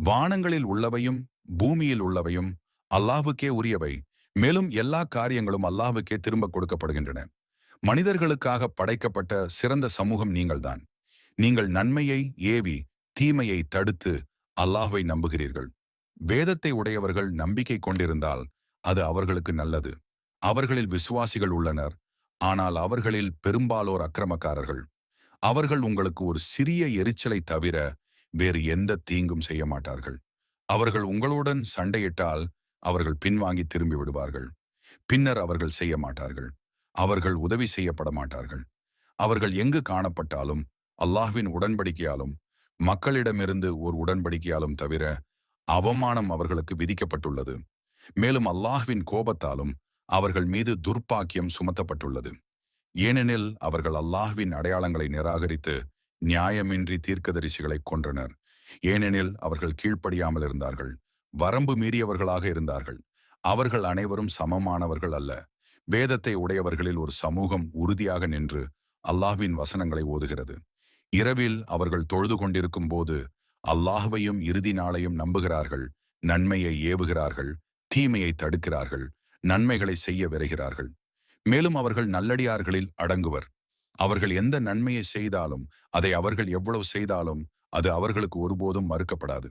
வானங்களில் உள்ளவையும் பூமியில் உள்ளவையும் அல்லாஹ்வுக்கே உரியவை. மேலும் எல்லா காரியங்களும் அல்லாஹ்வுக்கே திரும்ப கொடுக்கப்படுகின்றன. மனிதர்களுக்காக படைக்கப்பட்ட சிறந்த சமூகம் நீங்கள்தான். நீங்கள் நன்மையை ஏவி தீமையை தடுத்து அல்லாஹ்வை நம்புகிறீர்கள். வேதத்தை உடையவர்கள் நம்பிக்கை கொண்டிருந்தால் அது அவர்களுக்கு நல்லது. அவர்களில் விசுவாசிகள் உள்ளனர், ஆனால் அவர்களில் பெரும்பாலோர் அக்கிரமக்காரர்கள். அவர்கள் உங்களுக்கு ஒரு சிறிய எரிச்சலை தவிர வேறு எந்த தீங்கும் செய்ய மாட்டார்கள். அவர்கள் உங்களுடன் சண்டையிட்டால் அவர்கள் பின்வாங்கி திரும்பி விடுவார்கள். பின்னர் அவர்கள் செய்ய மாட்டார்கள். அவர்கள் உதவி செய்யப்பட மாட்டார்கள். அவர்கள் எங்கு காணப்பட்டாலும் அல்லாஹ்வின் உடன்படிக்கையாலும் மக்களிடமிருந்து ஒரு உடன்படிக்கையாலும் தவிர அவமானம் அவர்களுக்கு விதிக்கப்பட்டுள்ளது. மேலும் அல்லாஹ்வின் கோபத்தாலும் அவர்கள் மீது துர்ப்பாக்கியம் சுமத்தப்பட்டுள்ளது. ஏனெனில் அவர்கள் அல்லாஹ்வின் அடையாளங்களை நிராகரித்து நியாயமின்றி தீர்க்கதரிசிகளை கொன்றனர். ஏனெனில் அவர்கள் கீழ்ப்படியாமல் இருந்தார்கள், வரம்பு மீறியவர்களாக இருந்தார்கள். அவர்கள் அனைவரும் சமமானவர்கள் அல்ல. வேதத்தை உடையவர்களில் ஒரு சமூகம் உறுதியாக நின்று அல்லாஹ்வின் வசனங்களை ஓதுகிறது. இரவில் அவர்கள் தொழுது கொண்டிருக்கும் போது அல்லாஹ்வையும் இறுதி நாளையும் நம்புகிறார்கள். நன்மையை ஏவுகிறார்கள், தீமையை தடுக்கிறார்கள், நன்மைகளை செய்ய விரைகிறார்கள். மேலும் அவர்கள் நல்லடியார்களில் அடங்குவர். அவர்கள் எந்த நன்மையை செய்தாலும் அதை அவர்கள் எவ்வளவு செய்தாலும் அது அவர்களுக்கு ஒருபோதும் மறுக்கப்படாது.